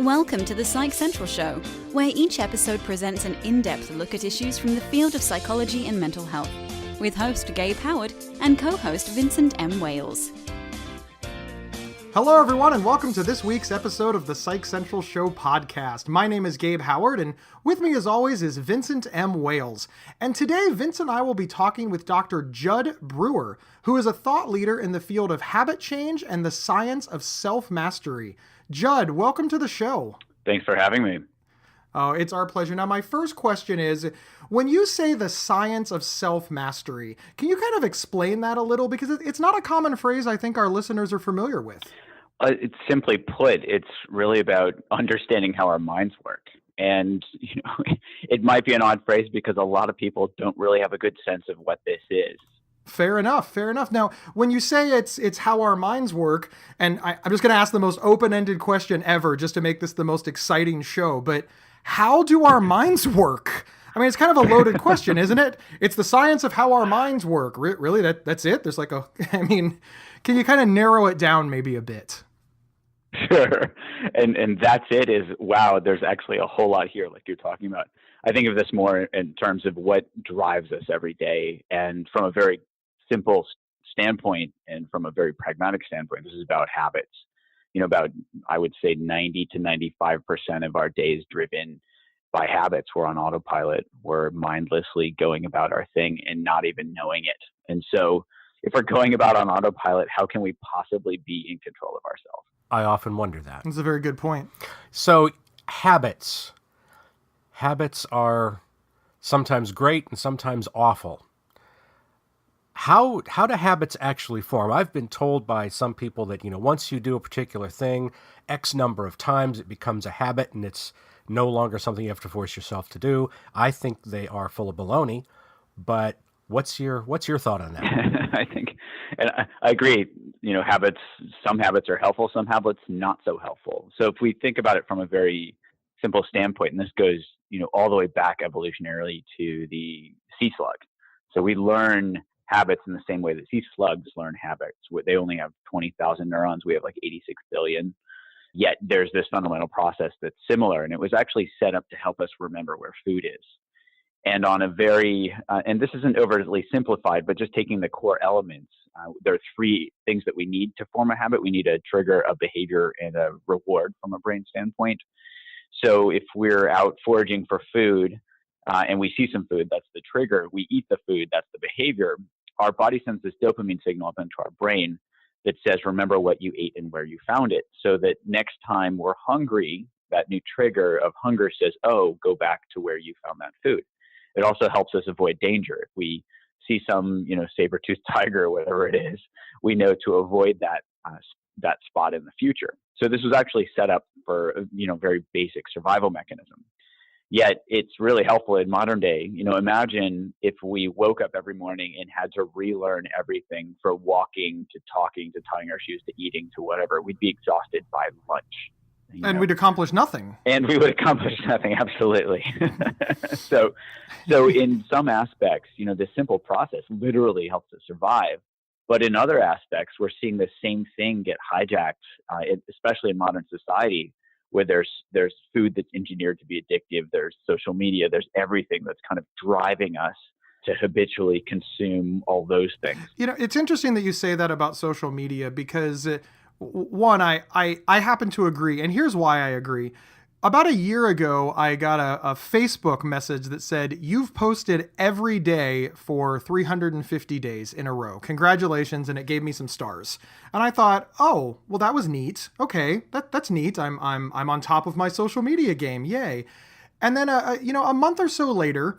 Welcome to the Psych Central Show, where each episode presents an in-depth look at issues from the field of psychology and mental health, with host Gabe Howard and co-host Vincent M. Wales. Hello, everyone, and welcome to this week's episode of the Psych Central Show podcast. My name is Gabe Howard, and with me, as always, is Vincent M. Wales. And today, Vince and I will be talking with Dr. Judd Brewer, who is a thought leader in the field of habit change and the science of self-mastery. Judd, welcome to the show. Thanks for having me. Oh, it's our pleasure. Now, my first question is, when you say the science of self-mastery, can you kind of explain that a little? Because it's not a common phrase I think our listeners are familiar with. It's simply put, it's really about understanding how our minds work. And, it might be an odd phrase because a lot of people don't really have a good sense of what this is. Fair enough. Now, when you say it's how our minds work, and I'm just going to ask the most open-ended question ever just to make this the most exciting show, but how do our minds work? I mean, it's kind of a loaded question, isn't it? It's the science of how our minds work. Really? That's it? There's can you kind of narrow it down maybe a bit? Sure. And that's it is, wow, there's actually a whole lot here like you're talking about. I think of this more in terms of what drives us every day. And from a very simple standpoint and from a very pragmatic standpoint, this is about habits. About, I would say 90 to 95% of our days driven by habits. We're on autopilot. We're mindlessly going about our thing and not even knowing it. And so if we're going about on autopilot, how can we possibly be in control of ourselves? I often wonder that. That's a very good point. So habits are sometimes great and sometimes awful. How do habits actually form? I've been told by some people that, once you do a particular thing, X number of times, it becomes a habit and it's no longer something you have to force yourself to do. I think they are full of baloney, but what's your thought on that? I think, and I agree, some habits are helpful, some habits not so helpful. So if we think about it from a very simple standpoint, and this goes, all the way back evolutionarily to the sea slug. So we learn habits in the same way that sea slugs learn habits. They only have 20,000 neurons. We have like 86 billion. Yet there's this fundamental process that's similar, and it was actually set up to help us remember where food is. And on a very, and this isn't overly simplified, but just taking the core elements, there are three things that we need to form a habit. We need a trigger, a behavior, and a reward from a brain standpoint. So if we're out foraging for food and we see some food, that's the trigger. We eat the food, that's the behavior. Our body sends this dopamine signal up into our brain that says, remember what you ate and where you found it. So that next time we're hungry, that new trigger of hunger says, oh, go back to where you found that food. It also helps us avoid danger. If we see some, saber-toothed tiger or whatever it is, we know to avoid that spot in the future. So this was actually set up for, very basic survival mechanism. Yet it's really helpful in modern day. Imagine if we woke up every morning and had to relearn everything from walking to talking to tying our shoes to eating to whatever. We'd be exhausted by lunch. And we'd accomplish nothing. And we would accomplish nothing, absolutely. So in some aspects, this simple process literally helps us survive. But in other aspects, we're seeing the same thing get hijacked, especially in modern society, where there's food that's engineered to be addictive, there's social media, there's everything that's kind of driving us to habitually consume all those things. It's interesting that you say that about social media because one, I happen to agree, and here's why I agree. About a year ago, I got a Facebook message that said, you've posted every day for 350 days in a row. Congratulations, and it gave me some stars. And I thought, oh, well, that was neat. Okay, that's neat. I'm on top of my social media game. Yay. And then, a month or so later,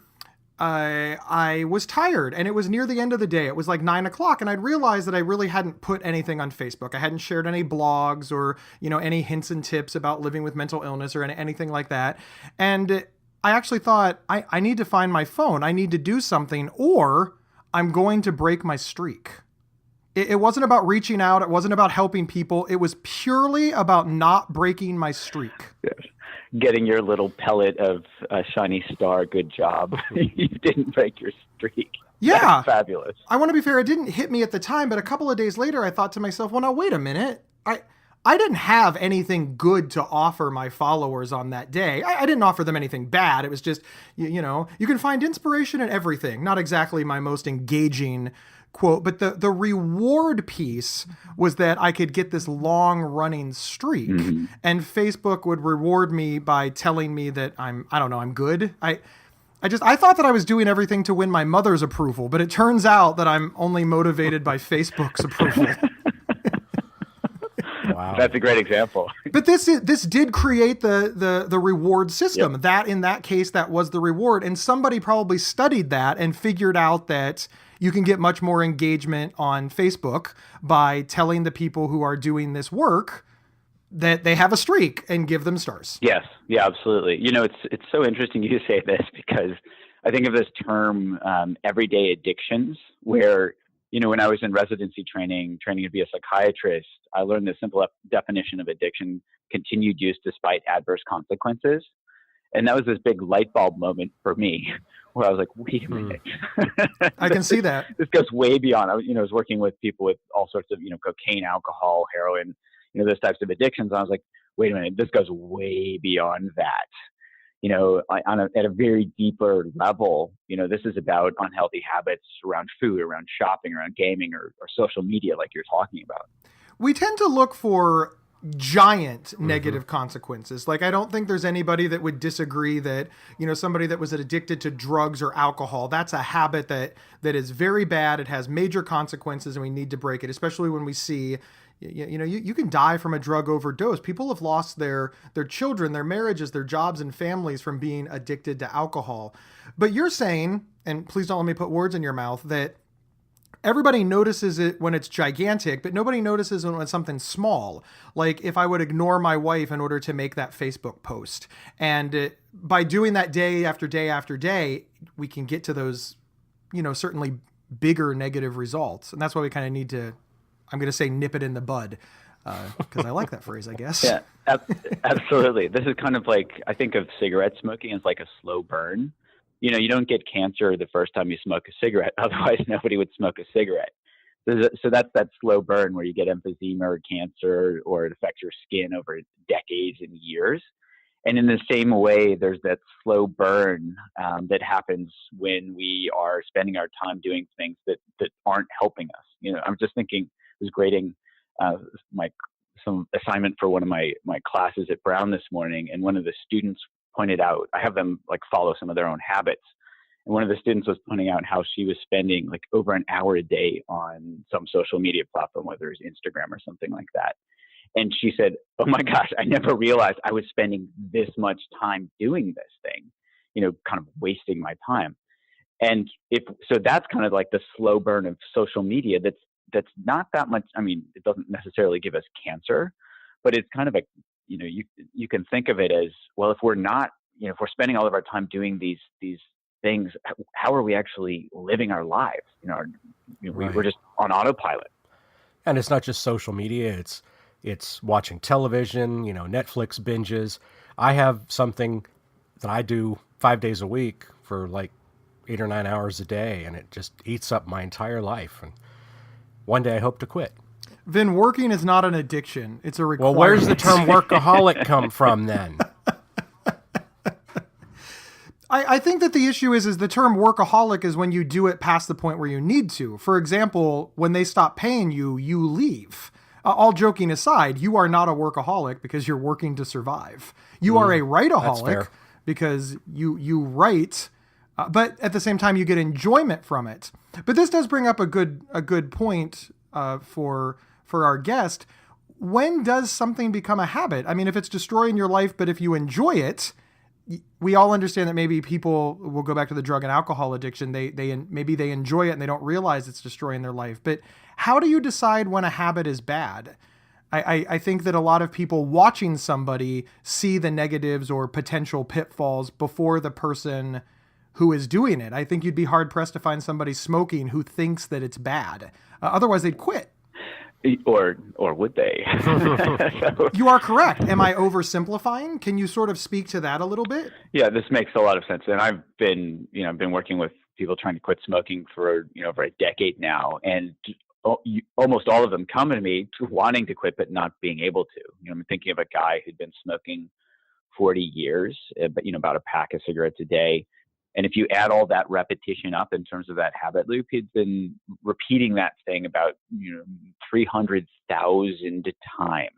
I was tired and it was near the end of the day. It was like 9:00 and I'd realized that I really hadn't put anything on Facebook. I hadn't shared any blogs or, any hints and tips about living with mental illness or anything like that. And I actually thought I need to find my phone. I need to do something or I'm going to break my streak. It wasn't about reaching out. It wasn't about helping people. It was purely about not breaking my streak. Yes. Getting your little pellet of a shiny star. Good job. You didn't break your streak. Yeah. That's fabulous. I want to be fair. It didn't hit me at the time, but a couple of days later, I thought to myself, well, now, wait a minute. I didn't have anything good to offer my followers on that day. I didn't offer them anything bad. It was just, you can find inspiration in everything. Not exactly my most engaging quote, but the reward piece was that I could get this long running streak, and Facebook would reward me by telling me that I'm good. I thought that I was doing everything to win my mother's approval, but it turns out that I'm only motivated by Facebook's approval. Wow. That's a great example. But this did create the reward system. Yep. That in that case, that was the reward. And somebody probably studied that and figured out that you can get much more engagement on Facebook by telling the people who are doing this work that they have a streak and give them stars. Yes. Yeah, absolutely. It's so interesting you say this, because I think of this term, everyday addictions, where, when I was in residency training to be a psychiatrist, I learned the simple definition of addiction: continued use despite adverse consequences. And that was this big light bulb moment for me, where I was like, wait a minute. I can see that. This goes way beyond. I was working with people with all sorts of, cocaine, alcohol, heroin, those types of addictions. And I was like, wait a minute, this goes way beyond that. At a very deeper level, this is about unhealthy habits around food, around shopping, around gaming, or social media, like you're talking about. We tend to look for giant negative consequences. Like, I don't think there's anybody that would disagree that, somebody that was addicted to drugs or alcohol, that's a habit that is very bad. It has major consequences and we need to break it, especially when we see, you can die from a drug overdose. People have lost their children, their marriages, their jobs and families from being addicted to alcohol. But you're saying, and please don't let me put words in your mouth, that everybody notices it when it's gigantic, but nobody notices when it's something small. Like if I would ignore my wife in order to make that Facebook post. And by doing that day after day after day, we can get to those, certainly bigger negative results. And that's why we kind of need to, I'm going to say, nip it in the bud, because I like that phrase, I guess. Yeah, absolutely. This is kind of like, I think of cigarette smoking as like a slow burn. You don't get cancer the first time you smoke a cigarette. Otherwise, nobody would smoke a cigarette. So that's that slow burn where you get emphysema or cancer, or it affects your skin over decades and years. And in the same way, there's that slow burn that happens when we are spending our time doing things that aren't helping us. I'm just thinking, I was grading some assignment for one of my classes at Brown this morning, and one of the students pointed out, I have them follow some of their own habits. And one of the students was pointing out how she was spending over an hour a day on some social media platform, whether it's Instagram or something like that. And she said, oh my gosh, I never realized I was spending this much time doing this thing, kind of wasting my time. And so that's kind of like the slow burn of social media. That's not that much. I mean, it doesn't necessarily give us cancer, but it's kind of you can think of it as, well, if we're spending all of our time doing these things, how are we actually living our lives? Right. We're just on autopilot. And it's not just social media. It's watching television, Netflix binges. I have something that I do 5 days a week for 8 or 9 hours a day, and it just eats up my entire life. And one day I hope to quit. Vin, working is not an addiction. It's a requirement. Well, where's the term workaholic come from then? I think that the issue is the term workaholic is when you do it past the point where you need to. For example, when they stop paying you, you leave. All joking aside, you are not a workaholic because you're working to survive. You are a writeaholic because you write, but at the same time you get enjoyment from it. But this does bring up a good point for our guest. When does something become a habit? I mean, if it's destroying your life, but if you enjoy it, we all understand that maybe people will go back to the drug and alcohol addiction. Maybe they enjoy it and they don't realize it's destroying their life. But how do you decide when a habit is bad? I think that a lot of people watching somebody see the negatives or potential pitfalls before the person who is doing it. I think you'd be hard pressed to find somebody smoking who thinks that it's bad. Otherwise they'd quit. Or would they? You are correct. Am I oversimplifying? Can you sort of speak to that a little bit? Yeah, this makes a lot of sense. And I've been working with people trying to quit smoking for over a decade now. And almost all of them come to me wanting to quit, but not being able to. I'm thinking of a guy who'd been smoking 40 years, but, about a pack of cigarettes a day. And if you add all that repetition up in terms of that habit loop, he'd been repeating that thing about, 300,000 times.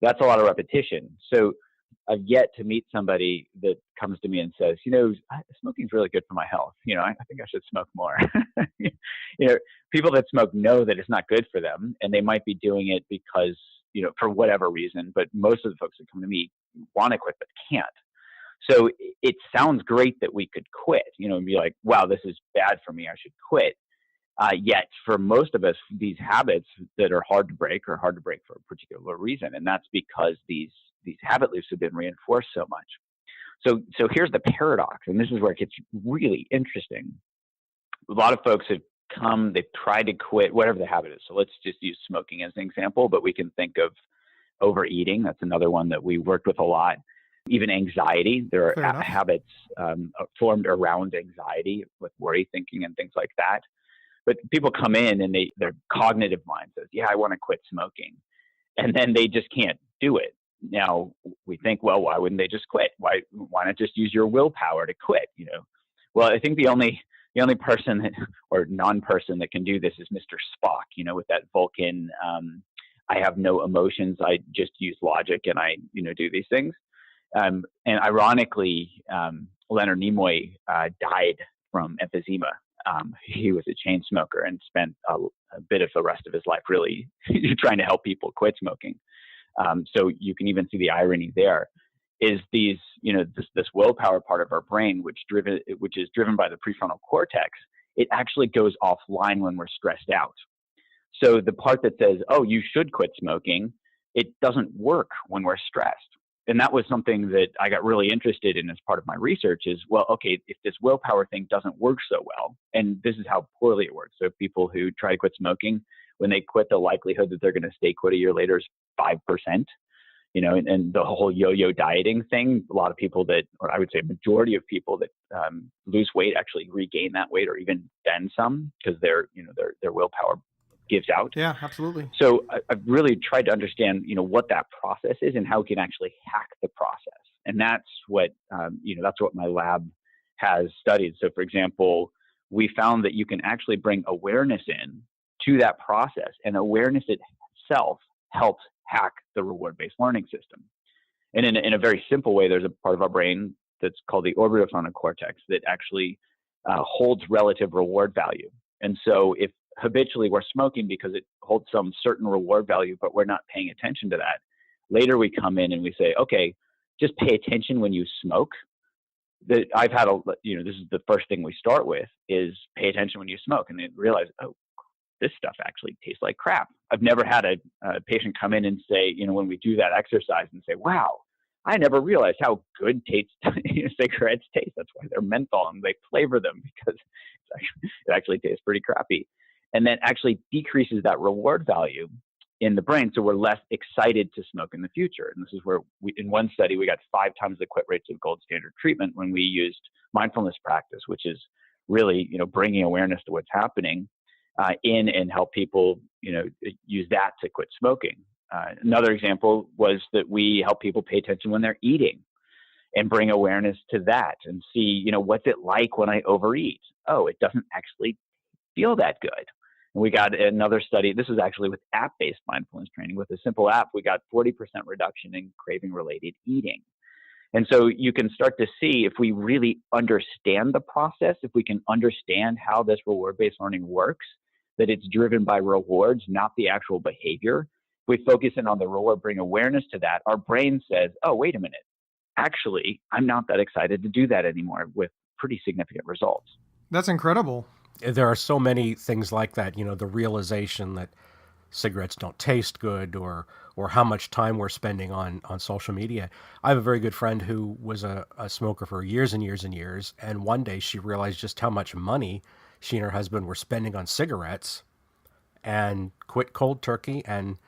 That's a lot of repetition. So I've yet to meet somebody that comes to me and says, smoking is really good for my health. I think I should smoke more. People that smoke know that it's not good for them, and they might be doing it because, for whatever reason, but most of the folks that come to me want to quit but can't. So it sounds great that we could quit, and be like, wow, this is bad for me, I should quit. Yet for most of us, these habits that are hard to break are hard to break for a particular reason. And that's because these habit loops have been reinforced so much. So here's the paradox, and this is where it gets really interesting. A lot of folks have come, they've tried to quit whatever the habit is. So let's just use smoking as an example, but we can think of overeating. That's another one that we worked with a lot. Even anxiety. There are habits formed around anxiety with worry thinking and things like that. But people come in and their cognitive mind says, yeah, I want to quit smoking. And then they just can't do it. Now we think, well, why wouldn't they just quit? Why not just use your willpower to quit? Well, I think the only person or non-person that can do this is Mr. Spock, with that Vulcan, I have no emotions. I just use logic and I, do these things. And ironically, Leonard Nimoy died from emphysema. He was a chain smoker and spent a bit of the rest of his life really trying to help people quit smoking. So you can even see the irony there is these, this willpower part of our brain, which is driven by the prefrontal cortex. It actually goes offline when we're stressed out. So the part that says, oh, you should quit smoking, it doesn't work when we're stressed. And that was something that I got really interested in as part of my research is, well, okay, if this willpower thing doesn't work so well, and this is how poorly it works. So people who try to quit smoking, when they quit, the likelihood that they're going to stay quit a year later is 5%, and the whole yo-yo dieting thing, a lot of people that, or I would say majority of people that lose weight actually regain that weight or even then some because their willpower gives out. Yeah, absolutely. So I've really tried to understand, what that process is and how we can actually hack the process. And that's what, that's what my lab has studied. So for example, we found that you can actually bring awareness in to that process, and awareness itself helps hack the reward-based learning system. And in a very simple way, there's a part of our brain that's called the orbitofrontal cortex that actually holds relative reward value. And so if habitually we're smoking because it holds some certain reward value, but we're not paying attention to that. Later we come in and we say, okay, just pay attention when you smoke. I've had this is the first thing we start with is pay attention when you smoke, and then realize, oh, this stuff actually tastes like crap. I've never had a patient come in and say, when we do that exercise and say, wow, I never realized how good cigarettes taste. That's why they're menthol and they flavor them because it actually tastes pretty crappy. And that actually decreases that reward value in the brain. So we're less excited to smoke in the future. And this is where in one study, we got 5 times the quit rates of gold standard treatment when we used mindfulness practice, which is really, bringing awareness to what's happening in and help people, use that to quit smoking. Another example was that we help people pay attention when they're eating and bring awareness to that and see, what's it like when I overeat? Oh, it doesn't actually feel that good. And we got another study. This is actually with app-based mindfulness training. With a simple app, we got 40% reduction in craving-related eating. And so you can start to see if we really understand the process, if we can understand how this reward-based learning works, that it's driven by rewards, not the actual behavior. If we focus in on the reward, bring awareness to that, our brain says, oh, wait a minute. Actually, I'm not that excited to do that anymore with pretty significant results. That's incredible. There are so many things like that, the realization that cigarettes don't taste good or how much time we're spending on social media. I have a very good friend who was a smoker for years and years and years. And one day she realized just how much money she and her husband were spending on cigarettes and quit cold turkey. And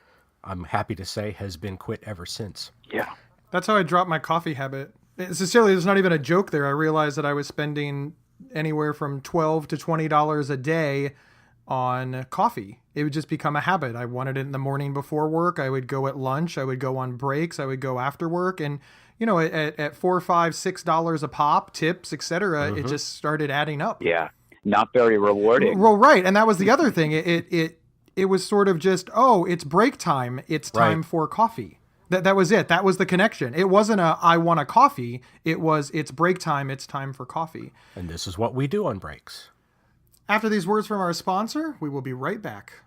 I'm happy to say has been quit ever since. Yeah. That's how I dropped my coffee habit. Sincerely, there's not even a joke there. I realized that I was spending anywhere from $12 to $20 a day on coffee. It would just become a habit. I wanted it in the morning before work. I would go at lunch. I would go on breaks. I would go after work. And, at $4, $5, $6 a pop, tips, etc., it just started adding up. Yeah. Not very rewarding. Well, right. And that was the other thing. It was sort of just, it's break time. It's time for coffee. That was it. That was the connection. It wasn't I want a coffee. It's break time. It's time for coffee. And this is what we do on breaks. After these words from our sponsor, we will be right back.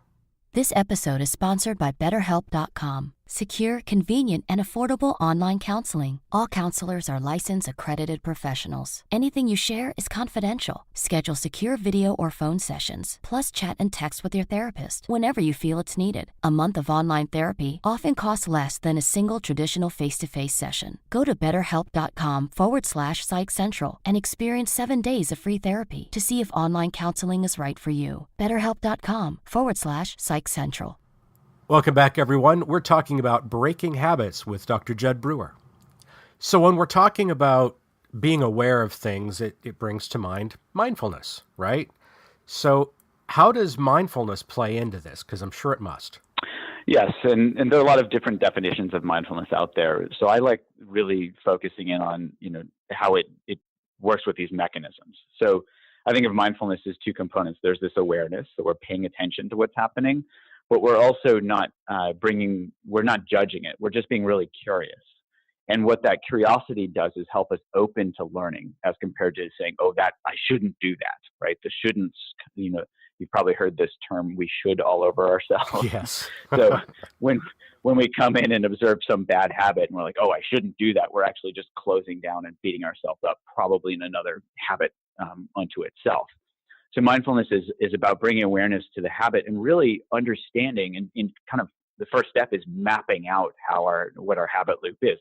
This episode is sponsored by BetterHelp.com. Secure, convenient, and affordable online counseling. All counselors are licensed, accredited professionals. Anything you share is confidential. Schedule secure video or phone sessions, plus chat and text with your therapist whenever you feel it's needed. A month of online therapy often costs less than a single traditional face-to-face session. Go to BetterHelp.com/Psych Central and experience 7 days of free therapy to see if online counseling is right for you. BetterHelp.com/Psych Central. Welcome back, everyone. We're talking about breaking habits with Dr. Jed Brewer. So when we're talking about being aware of things, it brings to mind mindfulness, right? So how does mindfulness play into this? Because I'm sure it must. Yes, and there are a lot of different definitions of mindfulness out there. So I like really focusing in on, how it works with these mechanisms. So I think of mindfulness as two components. There's this awareness, so we're paying attention to what's happening, but we're also not we're not judging it. We're just being really curious. And what that curiosity does is help us open to learning as compared to saying, that I shouldn't do that, right? The shouldn'ts, you've probably heard this term, we should all over ourselves. Yes. So when we come in and observe some bad habit and we're like, I shouldn't do that, we're actually just closing down and beating ourselves up, probably in another habit unto itself. So mindfulness is about bringing awareness to the habit and really understanding, and in kind of the first step is mapping out what our habit loop is.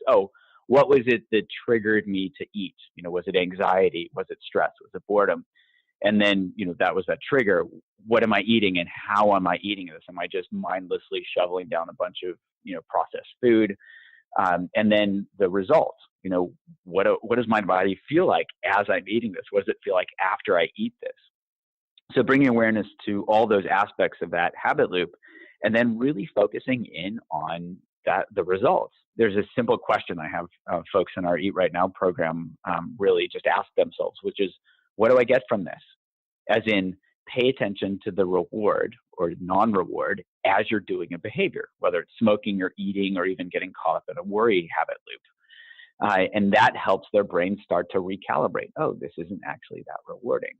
What was it that triggered me to eat? Was it anxiety? Was it stress? Was it boredom? And then, that was that trigger. What am I eating and how am I eating this? Am I just mindlessly shoveling down a bunch of, processed food? And then the results, what does my body feel like as I'm eating this? What does it feel like after I eat this? So bringing awareness to all those aspects of that habit loop, and then really focusing in on the results. There's a simple question I have folks in our Eat Right Now program really just ask themselves, which is, what do I get from this? As in, pay attention to the reward or non-reward as you're doing a behavior, whether it's smoking or eating or even getting caught up in a worry habit loop. And that helps their brain start to recalibrate. This isn't actually that rewarding.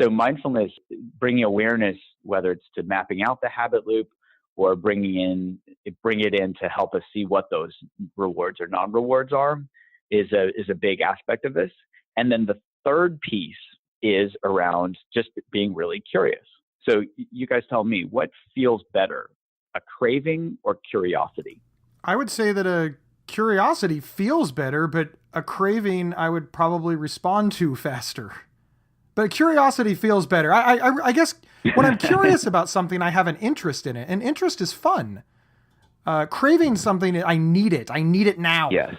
So mindfulness, bringing awareness, whether it's to mapping out the habit loop or bring it in to help us see what those rewards or non-rewards are, is a big aspect of this. And then the third piece is around just being really curious. So you guys tell me, what feels better, a craving or curiosity? I would say that a curiosity feels better, but a craving I would probably respond to faster. But curiosity feels better. I guess when I'm curious about something, I have an interest in it. And interest is fun. Craving something, I need it. I need it now. Yes.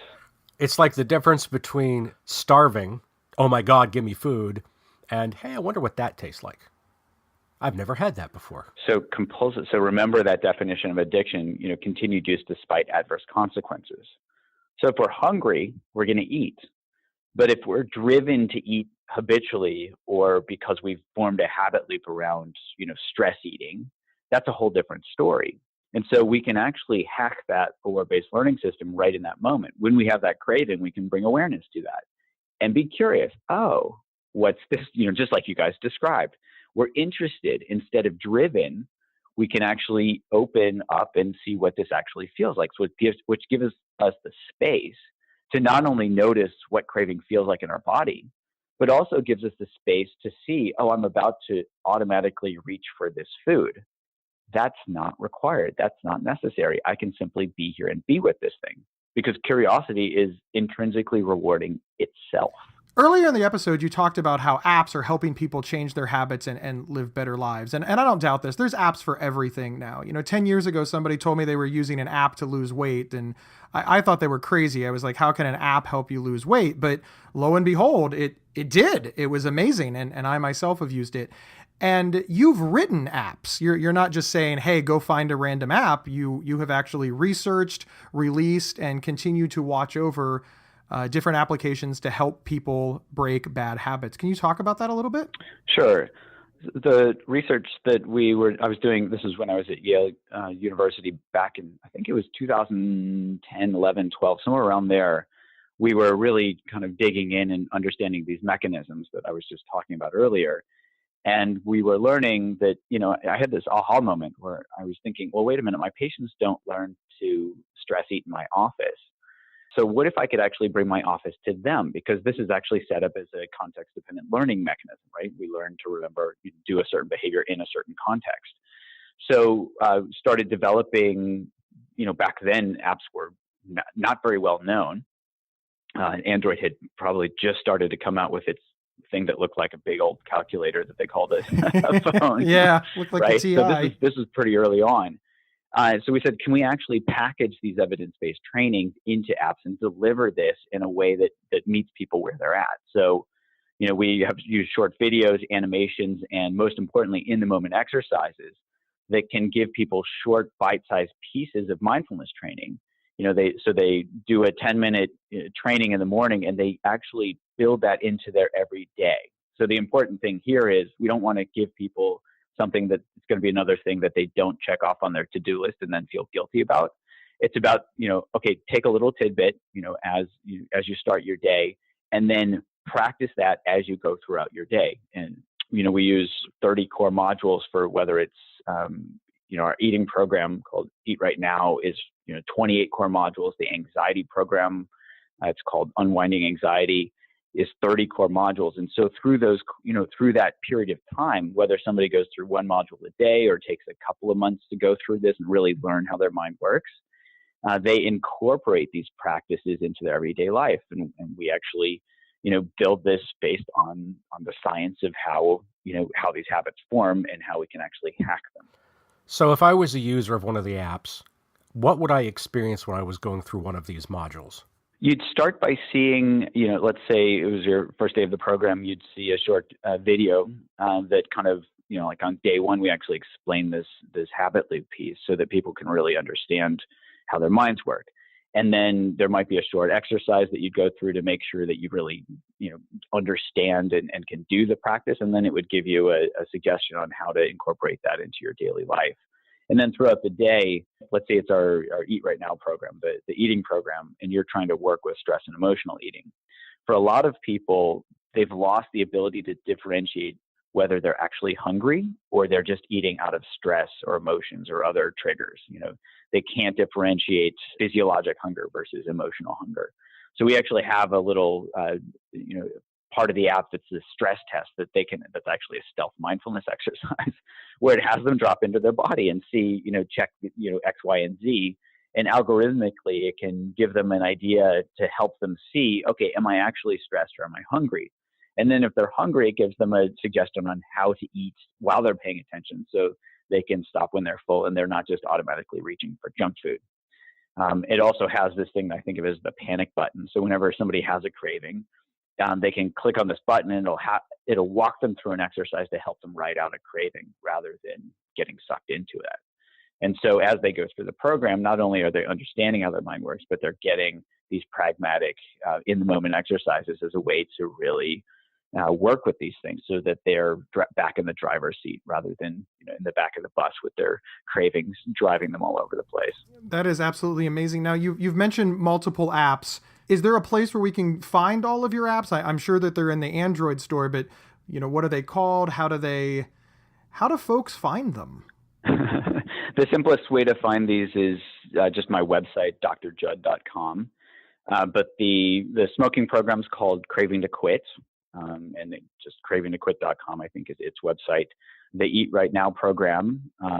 It's like the difference between starving, oh my God, give me food, and hey, I wonder what that tastes like. I've never had that before. So compulsive. So remember that definition of addiction, continued use despite adverse consequences. So if we're hungry, we're going to eat. But if we're driven to eat habitually, or because we've formed a habit loop around, stress eating, that's a whole different story. And so we can actually hack that reward-based learning system right in that moment. When we have that craving, we can bring awareness to that and be curious. What's this? Just like you guys described, we're interested instead of driven. We can actually open up and see what this actually feels like. So which gives us the space to not only notice what craving feels like in our body, but also gives us the space to see, I'm about to automatically reach for this food. That's not required. That's not necessary. I can simply be here and be with this thing, because curiosity is intrinsically rewarding itself. Earlier in the episode, you talked about how apps are helping people change their habits and live better lives. And I don't doubt this. There's apps for everything now. 10 years ago, somebody told me they were using an app to lose weight. And I thought they were crazy. I was like, how can an app help you lose weight? But lo and behold, it did. It was amazing. And I myself have used it. And you've written apps. You're not just saying, hey, go find a random app. You have actually researched, released, and continue to watch over different applications to help people break bad habits. Can you talk about that a little bit? Sure. The research that I was doing, this is when I was at Yale University back in, I think it was 2010, 11, 12, somewhere around there. We were really kind of digging in and understanding these mechanisms that I was just talking about earlier. And we were learning that, I had this aha moment where I was thinking, well, wait a minute, my patients don't learn to stress eat in my office. So what if I could actually bring my office to them? Because this is actually set up as a context-dependent learning mechanism, right? We learn to remember, do a certain behavior in a certain context. So started developing, back then apps were not very well known. Android had probably just started to come out with its thing that looked like a big old calculator that they called a phone. Yeah, looked like right? the TI. So this is pretty early on. So we said, can we actually package these evidence-based trainings into apps and deliver this in a way that meets people where they're at? So, we have used short videos, animations, and most importantly, in-the-moment exercises that can give people short, bite-sized pieces of mindfulness training. They do a 10-minute training in the morning, and they actually build that into their everyday. So the important thing here is we don't want to give people something that's going to be another thing that they don't check off on their to-do list and then feel guilty about. It's about, okay, take a little tidbit, as you start your day, and then practice that as you go throughout your day. And, we use 30 core modules for whether it's, our eating program called Eat Right Now is, 28 core modules. The anxiety program, it's called Unwinding Anxiety, is 30 core modules. And so through those, through that period of time, whether somebody goes through one module a day or takes a couple of months to go through this and really learn how their mind works, they incorporate these practices into their everyday life. And we actually, build this based on the science of how these habits form and how we can actually hack them. So if I was a user of one of the apps, what would I experience when I was going through one of these modules? You'd start by seeing, let's say it was your first day of the program, you'd see a short video that kind of, like on day one, we actually explain this habit loop piece so that people can really understand how their minds work. And then there might be a short exercise that you'd go through to make sure that you really, understand and can do the practice. And then it would give you a suggestion on how to incorporate that into your daily life. And then throughout the day, let's say it's our Eat Right Now program, the eating program, and you're trying to work with stress and emotional eating. For a lot of people, they've lost the ability to differentiate whether they're actually hungry or they're just eating out of stress or emotions or other triggers. They can't differentiate physiologic hunger versus emotional hunger. So we actually have a little, part of the app that's a stress test that's actually a stealth mindfulness exercise where it has them drop into their body and see, check, X, Y, and Z. And algorithmically, it can give them an idea to help them see, okay, am I actually stressed or am I hungry? And then if they're hungry, it gives them a suggestion on how to eat while they're paying attention so they can stop when they're full and they're not just automatically reaching for junk food. It also has this thing that I think of as the panic button. So whenever somebody has a craving, they can click on this button and it'll walk them through an exercise to help them write out a craving rather than getting sucked into it. And so as they go through the program, not only are they understanding how their mind works, but they're getting these pragmatic in-the-moment exercises as a way to really work with these things so that they're back in the driver's seat rather than in the back of the bus with their cravings driving them all over the place. That is absolutely amazing. Now, you've mentioned multiple apps. Is there a place where we can find all of your apps? I'm sure that they're in the Android store, but what are they called? How do folks find them? The simplest way to find these is just my website, drjudd.com. But the smoking program is called Craving to Quit. And just cravingtoquit.com, I think, is its website. The Eat Right Now program, I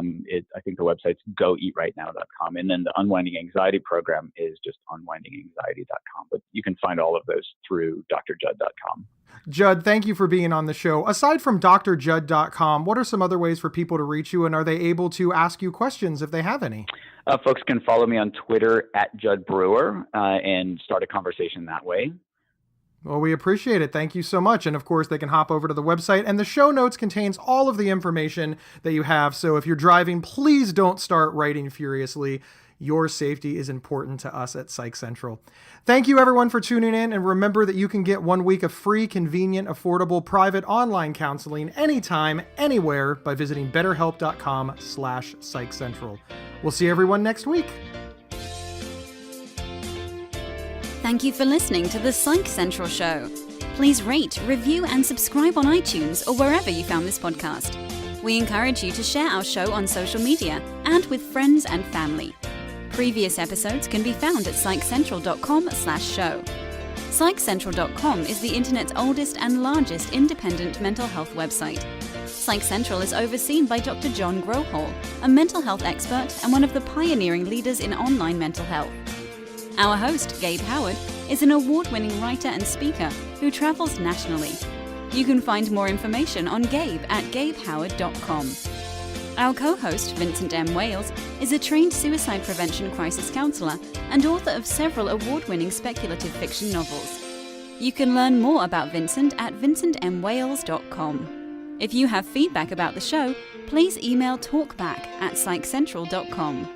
think the website's goeatrightnow.com. And then the Unwinding Anxiety program is just unwindinganxiety.com. But you can find all of those through drjudd.com. Judd, thank you for being on the show. Aside from drjudd.com, what are some other ways for people to reach you? And are they able to ask you questions if they have any? Folks can follow me on Twitter @JuddBrewer and start a conversation that way. Well, we appreciate it. Thank you so much. And of course, they can hop over to the website, and the show notes contains all of the information that you have. So if you're driving, please don't start writing furiously. Your safety is important to us at Psych Central. Thank you, everyone, for tuning in. And remember that you can get 1 week of free, convenient, affordable, private online counseling anytime, anywhere by visiting betterhelp.com/psychcentral. We'll see everyone next week. Thank you for listening to the Psych Central Show. Please rate, review, and subscribe on iTunes or wherever you found this podcast. We encourage you to share our show on social media and with friends and family. Previous episodes can be found at psychcentral.com/show. Psychcentral.com is the internet's oldest and largest independent mental health website. Psych Central is overseen by Dr. John Grohol, a mental health expert and one of the pioneering leaders in online mental health. Our host, Gabe Howard, is an award-winning writer and speaker who travels nationally. You can find more information on Gabe at gabehoward.com. Our co-host, Vincent M. Wales, is a trained suicide prevention crisis counselor and author of several award-winning speculative fiction novels. You can learn more about Vincent at vincentmwales.com. If you have feedback about the show, please email talkback@psychcentral.com.